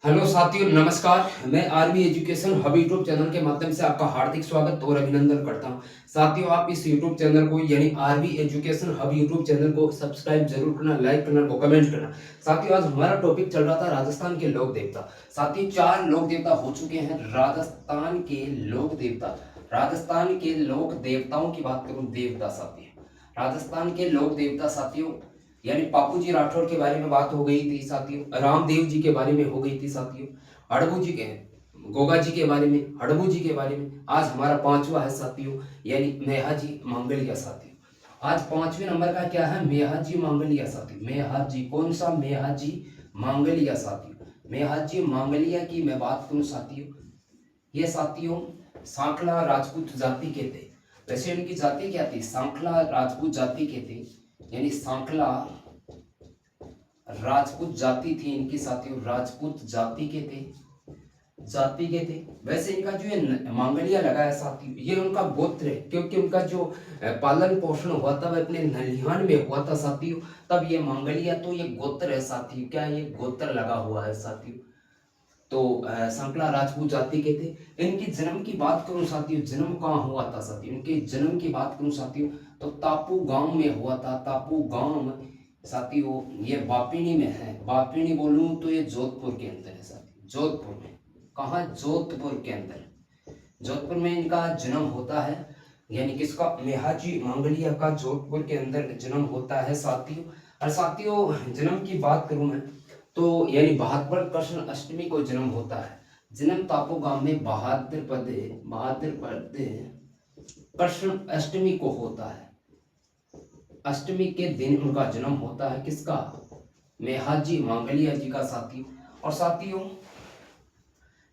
Hello साथियों, नमस्कार। मैं army education hub YouTube channel के माध्यम से आपका हार्दिक स्वागत और अभिनंदन करता हूं। साथियों, आप इस यूट्यूब चैनल को यानी army education hub YouTube channel को सब्सक्राइब जरूर करना, लाइक करना और कमेंट करना। साथियों, आज हमारा टॉपिक चल रहा था राजस्थान के लोक देवता। साथियों, 4 लोक देवता हो चुके हैं राजस्थान के लोक देवता। राजस्थान के लोक देवताओं की बात करूं, देवता साथियों, राजस्थान के लोक देवता साथियों, यानी पापू जी राठौर के बारे में बात हो गई थी साथियों, रामदेव जी के बारे में हो गई थी साथियों, हड़बू जी के, गोगा जी के बारे में, हड़बू जी के बारे में। आज हमारा 5वां है साथियों, यानी मेहाजी मांगलिया साथियों। आज 5वें नंबर का क्या है? मेहाजी मांगलिया साथियों। मेहाजी, कौन सा? मेहाजी मांगलिया साथियों। मेहाजी मांगलिया की मैं बात करूं साथियों, ये साथियों सांखला राजपूत जाति के थे। वैसे इनकी जाति क्या थी? सांखला राजपूत जाति के थे, यानी सांखला राजपूत जाति थी इनकी साथियों, राजपूत जाति के थे, जाति के थे। वैसे इनका जो ये मांगलिया लगा है साथियों, ये उनका गोत्र है, क्योंकि उनका जो पालन पोषण हुआ था वह अपने नलिहान में हुआ था साथियों। तब ये मांगलिया, तो ये गोत्र है साथियों। क्या ये गोत्र लगा हुआ है साथियों? तो सांकला राजपूत जाति के थे। इनकी जन्म की बात करूं साथियों, जन्म कहाँ हुआ था साथियों? इनके जन्म की बात करूं साथियों, तो तापू गांव में हुआ था। तापू गांव साथियों, ये बापिनी में है। बापिनी बोलूं तो ये जोधपुर के अंदर है साथियों, जोधपुर में। कहाँ? जोधपुर के अंदर, जोधपुर में इनका जन्म होता है। यानी किसका? मेहाजी मांगलिया का जोधपुर के अंदर जन्म होता है साथियों। और साथियों, जन्म की बात करूं मैं तो यानी बहादुर कृष्ण अष्टमी को जन्म होता है। जन्म तापो गांव में बहादुर कृष्ण अष्टमी को होता है। अष्टमी के दिन उनका जन्म होता है। किसका? मेहाजी मांगलिया जी का साथियों। और साथियों,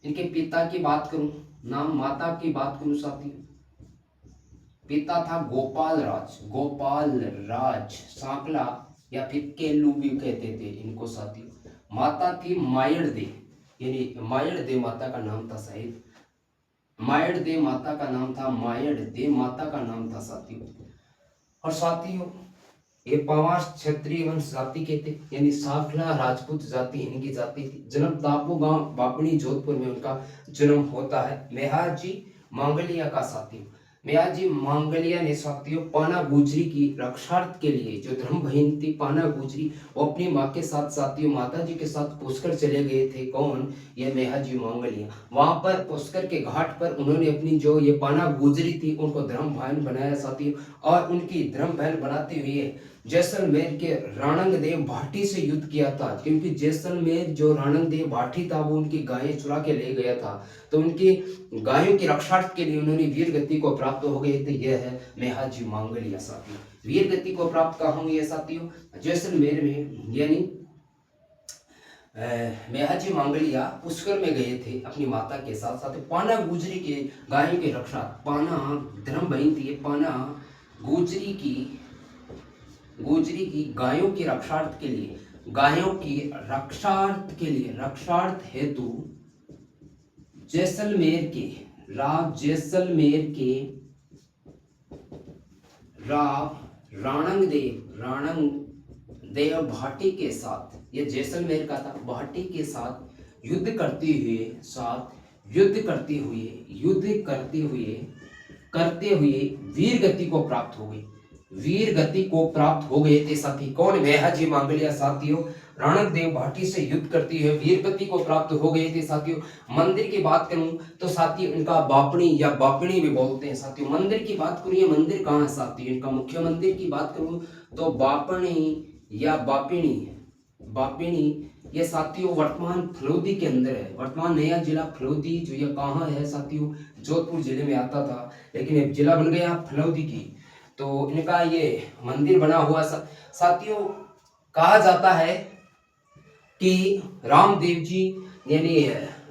इनके पिता की बात करूं, नाम, माता की बात करूं साथियों, पिता था गोपाल राज, गोपाल राज सांकला, या फिर केलू भी कहते थे इनको साथियों। माता थी मायड़ दे, यानी मायड़ दे माता का नाम था शायद, मायड़ दे माता का नाम था, मायड़ दे माता का नाम था साथियों। और साथियों, ये पवार क्षत्रिय वंश जाति के थे, यानी सांखला राजपूत जाति इनकी जाति थी। जन्म तापू गांव बापणी जोधपुर में उनका जन्म होता है। मेहाजी मांगलिया का साथियों, मेहाजी मांगलिया ने साथियों पाना गुजरी की रक्षार्थ के लिए, जो धर्म बहन थी पाना गुजरी, वो अपनी माँ के साथ साथियों माता जी के साथ पुष्कर चले गए थे। कौन? ये मेहाजी मांगलिया। वहां पर पुष्कर के घाट पर उन्होंने अपनी जो ये पाना गुजरी थी उनको धर्म बहन बनाया साथियों। और उनकी धर्म बहन बनाते हुए जैसलमेर के राणंग देव भाटी से युद्ध किया था, क्योंकि जैसलमेर जो राणंग देव भाटी था वो उनकी गायें चुरा के ले गया था। तो उनकी गायों की रक्षार्थ के लिए उन्होंने वीर गति को प्राप्त हो गए थे। यह है मेहाजी मांगलिया साथियों। वीर गति को प्राप्त कहाँ हुई है साथियों? जैसलमेर में। यानी मेहाजी मांगलिया पुष्कर में गए थे अपनी माता के साथ साथ, पाना गुजरी के गायों की रक्षा, पाना धर्म बहन थी, पाना गुजरी की, गुजरी की गायों की रक्षार्थ के लिए, गायों की रक्षार्थ के लिए, रक्षार्थ हेतु जैसलमेर के जैसलमेर के राणंग देव भाटी के साथ, ये जैसलमेर का था, भाटी के साथ युद्ध करते हुए वीर गति को प्राप्त हो गई, वीर गति को प्राप्त हो गए थे साथी। कौन? मेहाजी मांगलिया साथियों, राणक देव भाटी से युद्ध करती है, वीर गति को प्राप्त हो गए थे साथियों। मंदिर की बात करूं तो साथियों इनका बापणी या बापिणी भी बोलते हैं साथियों। मंदिर की बात करूं, ये मंदिर कहाँ है साथियों? इनका मुख्य मंदिर की बात करूं तो बापणी या बापिणी, बापिणी ये साथियों वर्तमान फलोदी के अंदर है। वर्तमान नया जिला फलोदी जो ये कहाँ है साथियों? जोधपुर जिले में आता था, लेकिन ये जिला बन गया फलोदी की। तो इनका ये मंदिर बना हुआ साथियों। कहा जाता है कि रामदेव जी यानी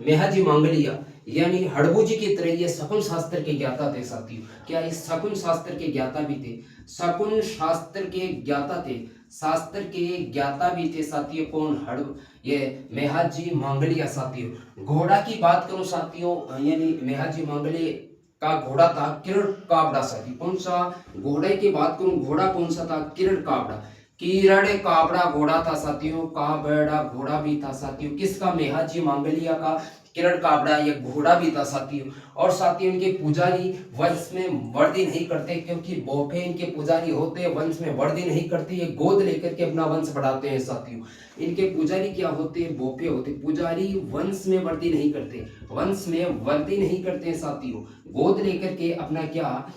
मेहाजी मांगलिया यानी हड़बू जी की तरह ये शकुन शास्त्र के ज्ञाता थे साथियों। क्या ये शकुन शास्त्र के ज्ञाता भी थे? शकुन शास्त्र के ज्ञाता थे, शास्त्र के ज्ञाता भी थे साथियों। कौन? ये मेहाजी मांगलिया साथियों। घोड़ा की बात करूं साथियों, यानी मेहाजी मांगलिया का घोड़ा था किरण काबड़ा साथी। कौन सा घोड़े की बात करूं? घोड़ा कौन सा था? किरण काबड़ा। किरण काबड़ा घोड़ा था साथियों, काबड़ा घोड़ा भी था साथियों। किसका? मेहाजी मांगलिया का किरण काबड़ा ये घोड़ा भी था साथियों। और साथियों इनके पुजारी वंश में वृद्धि नहीं करते, क्योंकि बोफे इनके पुजारी होते हैं, वंश में वृद्धि नहीं करते, ये गोद लेकर के अपना वंश बढ़ाते हैं साथियों। इनके पुजारी क्या होते हैं? बोफे होते। पुजारी वंश में वृद्धि नहीं करते, वंश में वृद्धि नहीं करते साथियों, गोद लेकर के अपना क्या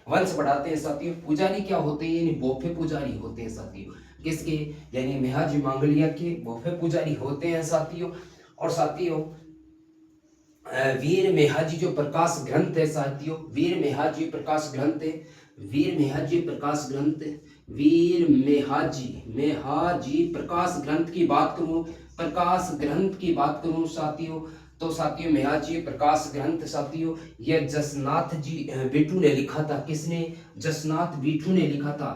वंश बढ़ाते हैं साथियों। पुजारी क्या होते हैं? यानी बोफे पुजारी होते हैं साथियों। किसके? यानी मेहाजी मांगलिया के बोफे पुजारी होते हैं साथियों। और साथियों वीर मेहाजी जो प्रकाश ग्रंथ है साथियों, वीर मेहाजी प्रकाश ग्रंथ है, वीर मेहाजी प्रकाश ग्रंथ, वीर मेहाजी प्रकाश ग्रंथ की बात करूं, प्रकाश ग्रंथ की बात करूं साथियों, तो साथियों मेहाजी प्रकाश ग्रंथ साथियों ये जसनाथ जी बिटू ने लिखा था। किसने? जसनाथ बिटू ने लिखा था।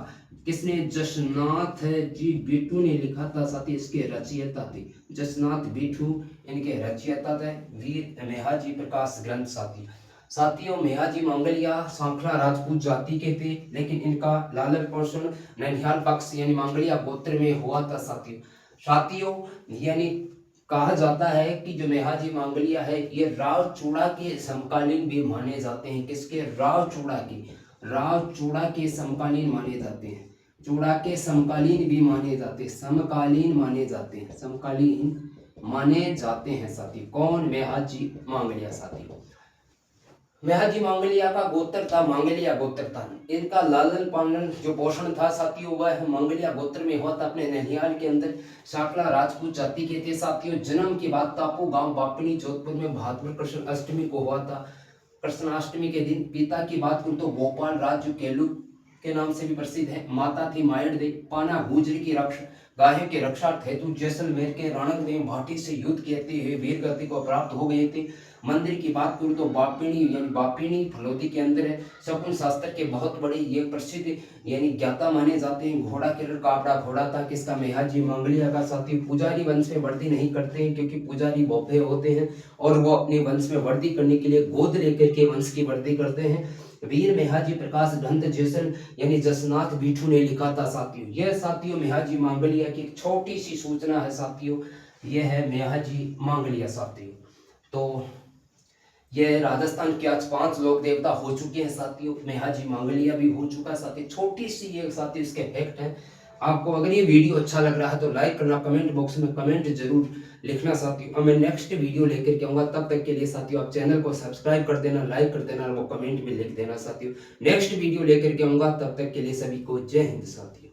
किसने? जसनाथ जी बिटू ने लिखा था साथी। इसके रचयिता थे जसनाथ बिटू, इनके रचयिता थे वीर मेहाजी प्रकाश ग्रंथ साथी। साथियों मेहाजी मांगलिया सांखला राजपूत जाति के थे, लेकिन इनका लालन पोषण ननिहाल पक्ष यानी मांगलिया गोत्र में हुआ था साथियों। साथियों यानी कहा जाता है कि जो मेहाजी मांगलिया है ये राव चूड़ा के समकालीन भी माने जाते हैं। किसके? राव चूड़ा के समकालीन माने जाते हैं। चूड़ा के समकालीन भी माने जाते हैं, समकालीन माने जाते हैं, समकालीन माने जाते हैं साथी। कौन? मेहाजी मांगलिया साथी। मेहाजी मांगलिया का गोत्र था मांगलिया गोत्र था। इनका लालन पालन जो पोषण था साथियों वह मांगलिया गोत्र में हुआ था, अपने ननिहाल के अंदर। साकला राजपूत जाति के थे साथियों। जन्म की बात तापू गांव बापनी जोधपुर में भाद्र कृष्ण अष्टमी को हुआ था। कृष्णाष्टमी के दिन। पिता की बात करूं तो गोपाल राजू केलू के नाम से भी प्रसिद्ध है। माता थी मायड़ दे। पाना गुजरी की रक्षा गायों के रक्षार्थ हेतु जैसलमेर के राणकदेव भाटी से युद्ध करते हुए वीर गति को प्राप्त हो गए थे। मंदिर की बात करूं तो बापिणी यानी बापिणी फलोदी के अंदर है। शकुन शास्त्र के बहुत बड़े ये प्रसिद्ध यानी ज्ञाता माने जाते हैं। घोड़ा किरण काबड़ा घोड़ा था। किसका? मेहाजी मांगलिया का साथी। पुजारी वंश में वृद्धि नहीं करते हैं, क्योंकि पुजारी बोफे होते हैं और वो अपने वंश में वृद्धि करने के लिए गोद लेकर के वंश की वृद्धि करते हैं। वीर मेहाजी प्रकाश ग्रंथ जैसन यानी जसनाथ बिठू ने लिखा था साथियों। यह साथियों मेहाजी मांगलिया की एक छोटी सी सूचना है साथियों। यह है मेहाजी मांगलिया साथियों। तो यह राजस्थान के आज 5 लोक देवता हो चुके हैं साथियों। मेहाजी मांगलिया भी हो चुका साथियों। छोटी सी ये साथियों इसके फैक्ट है। आपको अगर ये वीडियो अच्छा लग रहा है तो लाइक करना, कमेंट बॉक्स में कमेंट जरूर लिखना साथियों। और मैं नेक्स्ट वीडियो लेकर के आऊंगा। तब तक के लिए साथियों आप चैनल को सब्सक्राइब कर देना, लाइक कर देना और वो कमेंट में लिख देना साथियों। नेक्स्ट वीडियो लेकर के आऊंगा, तब तक के लिए सभी को जय हिंद साथियों।